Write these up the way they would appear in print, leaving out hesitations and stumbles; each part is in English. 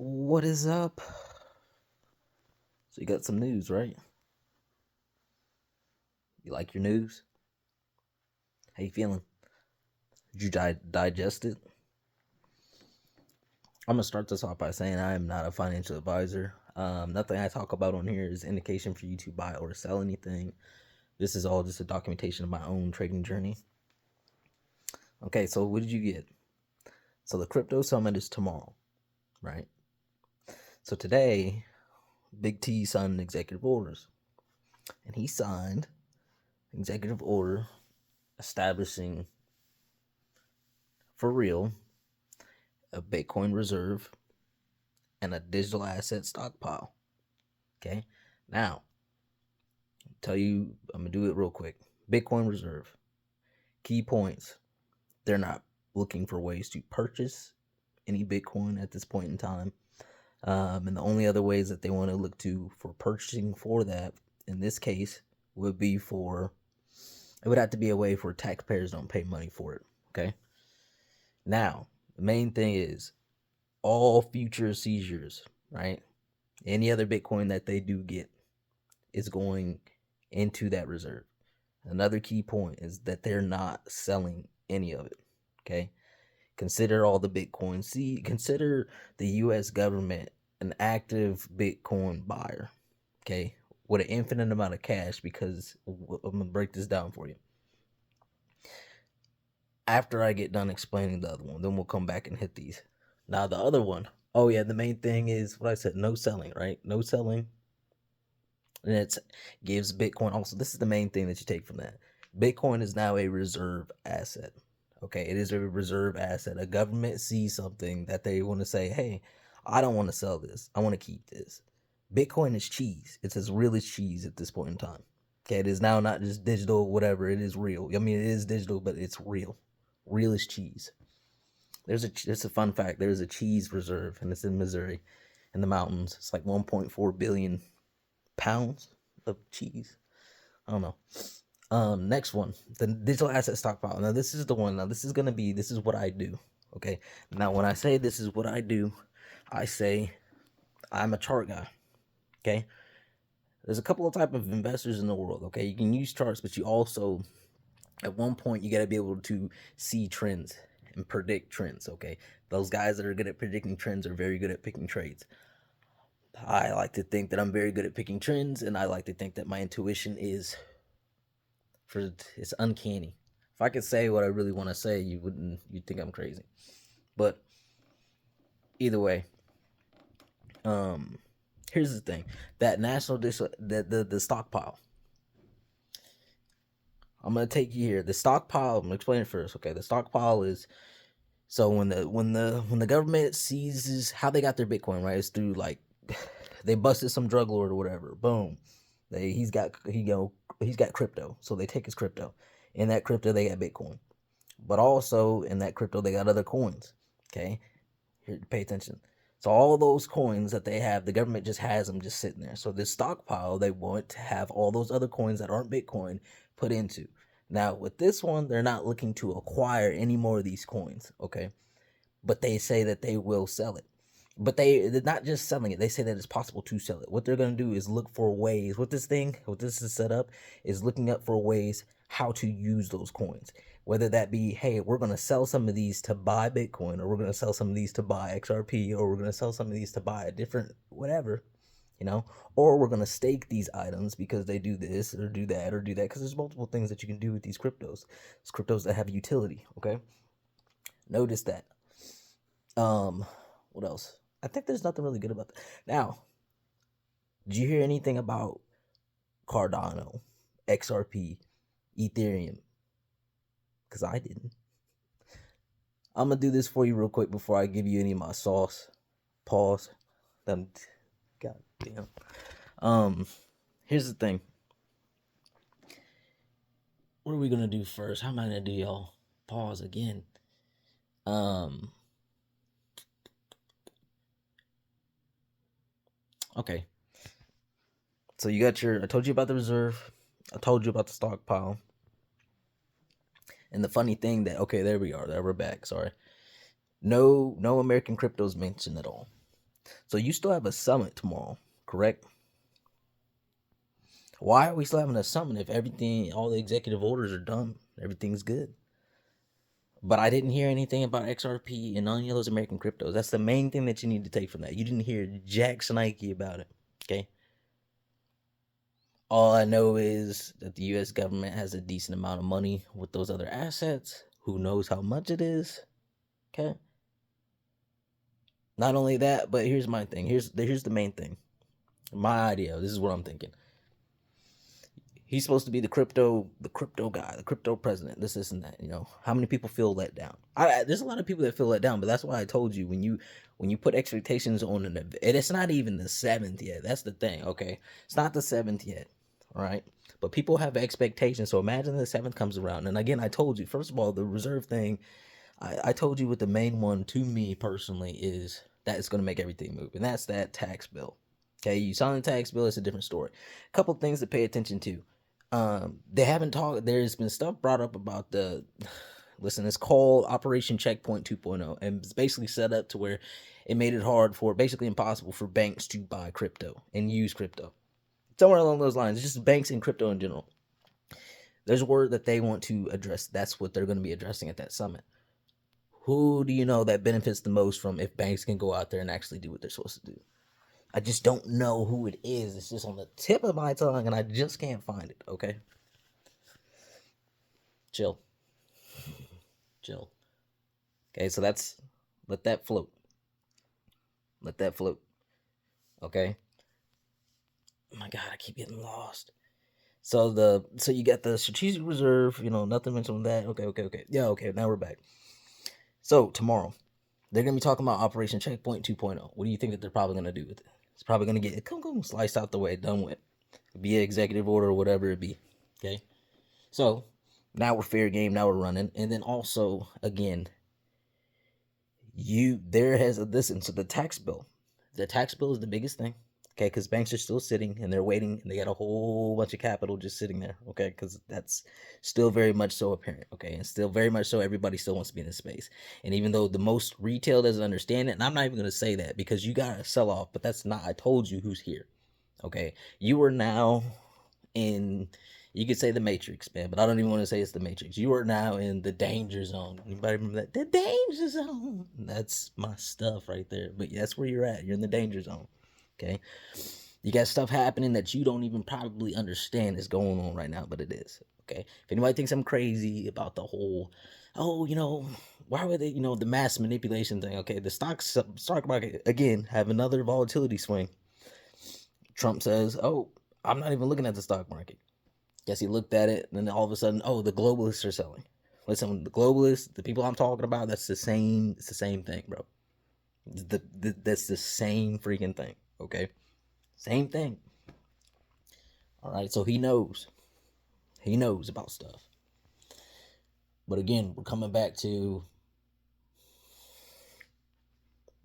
What is up? So you got some news, right? You like your news? How you feeling? Did you digest it? I'm gonna start this off by saying I am not a financial advisor. Nothing I talk about on here is indication for you to buy or sell anything. This is all just a documentation of my own trading journey. Okay, so what did you get? So the crypto summit is tomorrow, right? So today, Big T signed executive orders, and he signed executive order establishing for real a Bitcoin reserve and a digital asset stockpile. Okay, now tell you I'm gonna do it real quick. Bitcoin reserve. Key points. They're not looking for ways to purchase any Bitcoin at this point in time. And the only other ways that they want to look to for purchasing for that, in this case, would be for it would have to be a way for taxpayers don't pay money for it. Okay. Now, the main thing is all future seizures, right? Any other Bitcoin that they do get is going into that reserve. Another key point is that they're not selling any of it. Okay. Consider all the Bitcoin. Consider the US government an active Bitcoin buyer. Okay. With an infinite amount of cash, because I'm going to break this down for you. After I get done explaining the other one, then we'll come back and hit these. Now, the other one, oh, yeah, the main thing is what I said, no selling, right? No selling. And it gives Bitcoin also, this is the main thing that you take from that. Bitcoin is now a reserve asset. Okay, it is a reserve asset. A government sees something that they want to say, hey, I don't want to sell this. I want to keep this. Bitcoin is cheese. It's as real as cheese at this point in time. Okay, it is now not just digital, whatever. It is real. I mean, it is digital, but it's real. Real as cheese. It's a fun fact. There's a cheese reserve, and it's in Missouri, in the mountains. It's like 1.4 billion pounds of cheese. I don't know. Next one, the digital asset stockpile. Now this is the one. Now this is what I do. Okay. Now when I say this is what I do, I say I'm a chart guy. Okay. There's a couple of type of investors in the world. Okay. You can use charts, but you also, at one point, you got to be able to see trends and predict trends. Okay. Those guys that are good at predicting trends are very good at picking trades. I like to think that I'm very good at picking trends, and I like to think that my intuition is it's uncanny. If I could say what I really want to say, you'd think I'm crazy. But either way, here's the thing: that the stockpile. I'm gonna take you here. The stockpile. I'm gonna explain it first. Okay, the stockpile is so when the government seizes how they got their Bitcoin, right? It's through like they busted some drug lord or whatever. Boom, he's got crypto, so they take his crypto. In that crypto, they got Bitcoin, but also in that crypto, they got other coins. Okay, here, pay attention. So all those coins that they have, the government just has them just sitting there. So this stockpile, they want to have all those other coins that aren't Bitcoin put into. Now with this one, they're not looking to acquire any more of these coins, okay? But they say that they will sell it. But they're not just selling it. They say that it's possible to sell it. What they're going to do is look for ways. What this is set up, is looking up for ways how to use those coins. Whether that be, hey, we're going to sell some of these to buy Bitcoin, or we're going to sell some of these to buy XRP, or we're going to sell some of these to buy a different whatever, or we're going to stake these items because they do this or do that, because there's multiple things that you can do with these cryptos. It's cryptos that have utility, okay? Notice that. What else? I think there's nothing really good about that. Now, did you hear anything about Cardano, XRP, Ethereum? Because I didn't. I'm going to do this for you real quick before I give you any of my sauce. Pause. God damn. Here's the thing. What are we going to do first? How am I going to do, y'all? Pause again. Okay. So you got I told you about the reserve. I told you about the stockpile. And the funny thing okay, there we are. There we're back. Sorry. No American cryptos mentioned at all. So you still have a summit tomorrow, correct? Why are we still having a summit if everything, all the executive orders are done, everything's good? But I didn't hear anything about XRP and any of those American cryptos. That's the main thing that you need to take from that. You didn't hear jack Snikey about it. Okay. All I know is that the U.S. government has a decent amount of money with those other assets. Who knows how much it is? Okay. Not only that, but here's my thing. Here's the main thing. My idea. This is what I'm thinking. He's supposed to be the crypto guy, the crypto president, this and that. You know, how many people feel let down? There's a lot of people that feel let down, but that's why I told you when you put expectations on an event, and it's not even the 7th yet. That's the thing, okay? It's not the 7th yet, all right? But people have expectations. So imagine the 7th comes around, and again, I told you. First of all, the reserve thing. I told you what the main one to me personally is that it's going to make everything move, and that's that tax bill. Okay, you sign the tax bill, it's a different story. A couple things to pay attention to. They haven't talked. There's been stuff brought up about the. Listen, it's called Operation Checkpoint 2.0, and it's basically set up to where it made it hard for, basically impossible for banks to buy crypto and use crypto. Somewhere along those lines, it's just banks and crypto in general. There's a word that they want to address. That's what they're going to be addressing at that summit. Who do you know that benefits the most from if banks can go out there and actually do what they're supposed to do? I just don't know who it is. It's just on the tip of my tongue, and I just can't find it. Okay, chill, chill. Okay, so that's let that float. Let that float. Okay. Oh my God, I keep getting lost. So you got the strategic reserve. You know, nothing mentioned on that. Okay. Yeah, okay. Now we're back. So tomorrow they're gonna be talking about Operation Checkpoint 2.0. What do you think that they're probably gonna do with it? It's probably gonna get sliced out the way, done with. Be an executive order or whatever it be. Okay. So now we're fair game. Now we're running, and then also again, there has a listen. So the tax bill. The tax bill is the biggest thing. Okay, because banks are still sitting and they're waiting, and they got a whole bunch of capital just sitting there. Okay, because that's still very much so apparent. Okay, and still very much so everybody still wants to be in this space. And even though the most retail doesn't understand it, and I'm not even gonna say that because you gotta sell off, but that's not. I told you who's here. Okay, you are now in, you could say the Matrix, man, but I don't even want to say it's the Matrix. You are now in the danger zone. Anybody remember that? The danger zone. That's my stuff right there. But that's where you're at. You're in the danger zone. Okay. You got stuff happening that you don't even probably understand is going on right now, but it is. Okay. If anybody thinks I'm crazy about the whole, oh, why would they, the mass manipulation thing? Okay. The stock market again have another volatility swing. Trump says, oh, I'm not even looking at the stock market. Guess he looked at it, and then all of a sudden, oh, the globalists are selling. Listen, the globalists, the people I'm talking about, that's the same. It's the same thing, bro. That's the same freaking thing. Okay, same thing. All right, so he knows. He knows about stuff. But again, we're coming back to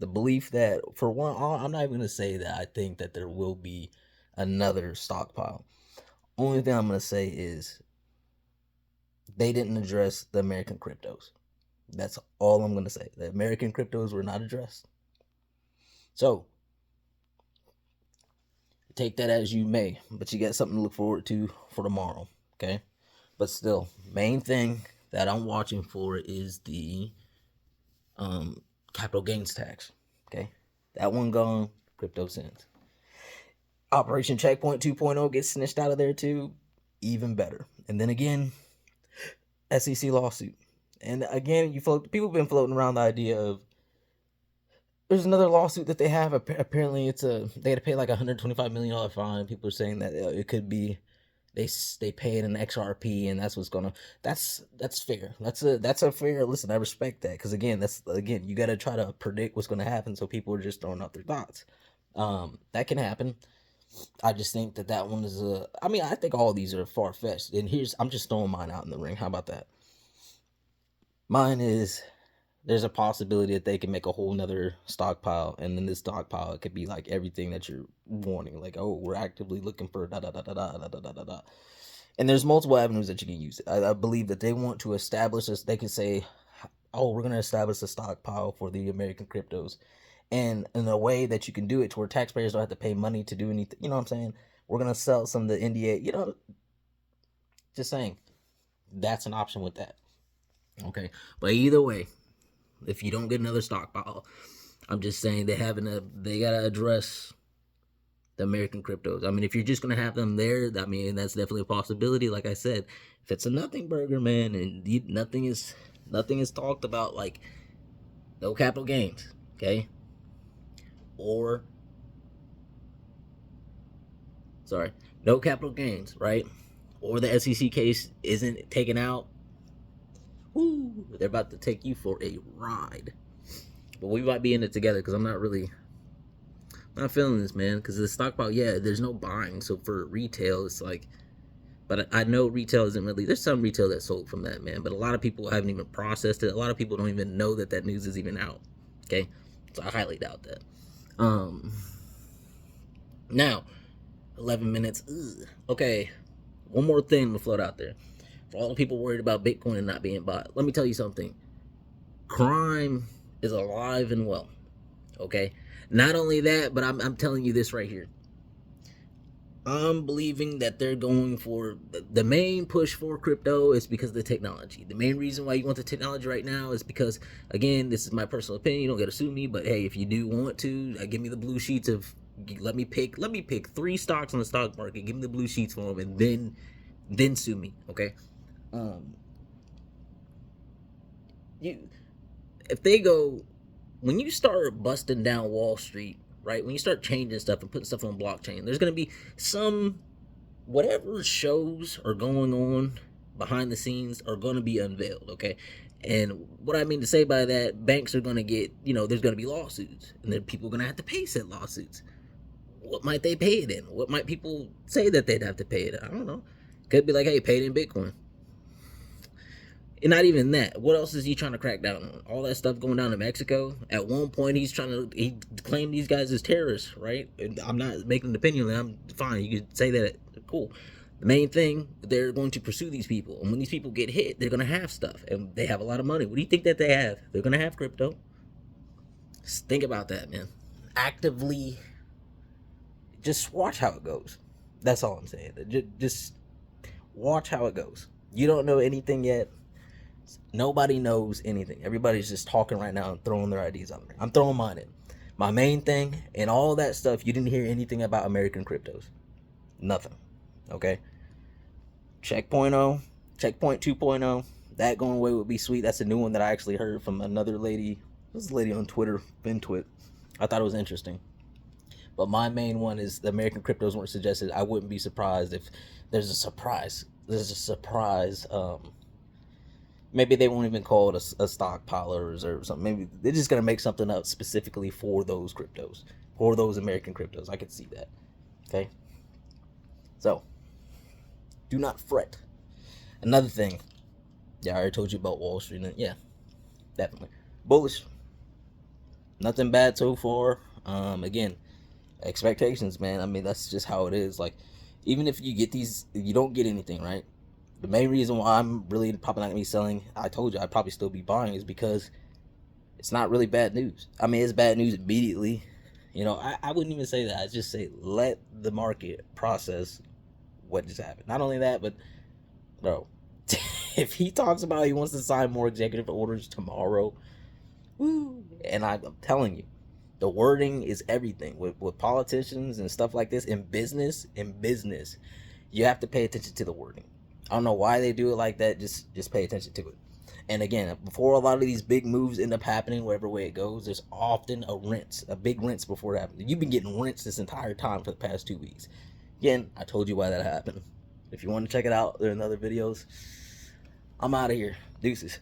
the belief that, for one, I'm not even gonna say that I think that there will be another stockpile. Only thing I'm gonna say is they didn't address the American cryptos. That's all I'm going to say. The American cryptos were not addressed. So, take that as you may, but you got something to look forward to for tomorrow, okay? But still, main thing that I'm watching for is the capital gains tax, okay? That one gone, crypto sends. Operation Checkpoint 2.0 gets snitched out of there too, even better. And then again, SEC lawsuit. And again, people have been floating around the idea of there's another lawsuit that they have. Apparently, they had to pay like $125 million fine. People are saying that it could be they pay it in XRP, and that's what's gonna. That's fair. That's a fair. Listen, I respect that because again you got to try to predict what's gonna happen, so people are just throwing out their thoughts. That can happen. I just think that one is a. I mean, I think all of these are far fetched. And I'm just throwing mine out in the ring. How about that? Mine is, there's a possibility that they can make a whole nother stockpile, and then this stockpile, it could be like everything that you're wanting, like, oh, we're actively looking for da da da da da da da da da. And there's multiple avenues that you can use it. I believe that they want to establish this. They can say, oh, we're going to establish a stockpile for the American cryptos, and in a way that you can do it to where taxpayers don't have to pay money to do anything. You know what I'm saying? We're gonna sell some of the NDA. You know, just saying that's an option with that. Okay, but either way, if you don't get another stockpile, I'm just saying they gotta address the American cryptos. I mean, if you're just gonna have them there, I mean that's definitely a possibility. Like I said, if it's a nothing burger, man, and nothing is talked about, like no capital gains, okay, or sorry, no capital gains, right, or the SEC case isn't taken out. Woo, they're about to take you for a ride. But we might be in it together because I'm not feeling this, man. Because the stockpile, yeah, there's no buying. So for retail, it's like, but I know retail isn't really. There's some retail that sold from that, man. But a lot of people haven't even processed it. A lot of people don't even know that news is even out. Okay, so I highly doubt that. Now, 11 minutes. Ugh. Okay, one more thing to float out there for all the people worried about Bitcoin and not being bought. Let me tell you something. Crime is alive and well. Okay, not only that, but I'm telling you this right here. I'm believing that they're going for the main push for crypto is because of the technology. The main reason why you want the technology right now is because, again, this is my personal opinion. You don't get to sue me, but hey, if you do want to, give me the blue sheets of let me pick 3 stocks on the stock market. Give me the blue sheets for them, and then sue me. Okay. You if they go when you start busting down Wall Street, right? When you start changing stuff and putting stuff on blockchain, there's going to be some whatever shows are going on behind the scenes are going to be unveiled, okay? And what I mean to say by that, banks are going to get, there's going to be lawsuits, and then people are going to have to pay said lawsuits. What might they pay it in? What might people say that they'd have to pay it in? I don't know. Could be like, hey, pay it in Bitcoin. And not even that. What else is he trying to crack down on? All that stuff going down in Mexico. At one point, he claimed these guys as terrorists, right? And I'm not making an opinion. I'm fine. You could say that. Cool. The main thing, they're going to pursue these people. And when these people get hit, they're going to have stuff. And they have a lot of money. What do you think that they have? They're going to have crypto. Just think about that, man. Actively, just watch how it goes. That's all I'm saying. Just watch how it goes. You don't know anything yet. Nobody knows anything. Everybody's just talking right now and throwing their ideas out there. I'm throwing mine in. My main thing and all that stuff, you didn't hear anything about American cryptos. Nothing. Okay? Checkpoint 2.0, that going away would be sweet. That's a new one that I actually heard from another lady. This lady on Twitter, FinTwit. I thought it was interesting. But my main one is the American cryptos weren't suggested. I wouldn't be surprised if there's a surprise. Maybe they won't even call it a stockpile or reserve or something. Maybe they're just going to make something up specifically for those cryptos, for those American cryptos. I could see that. Okay? So, do not fret. Another thing. Yeah, I already told you about Wall Street. Yeah, definitely. Bullish. Nothing bad so far. Again, expectations, man. I mean, that's just how it is. Like, even if you get these, you don't get anything, right? The main reason why I'm really probably not going to be selling, I told you I'd probably still be buying, is because it's not really bad news. I mean, it's bad news immediately. I wouldn't even say that. I'd just say let the market process what just happened. Not only that, but, bro, if he talks about he wants to sign more executive orders tomorrow, woo, and I'm telling you, the wording is everything. With politicians and stuff like this, in business, you have to pay attention to the wording. I don't know why they do it like that. Just pay attention to it. And again, before a lot of these big moves end up happening, whatever way it goes, there's often a big rinse before it happens. You've been getting rinsed this entire time for the past 2 weeks. Again, I told you why that happened. If you want to check it out, there are other videos. I'm out of here. Deuces.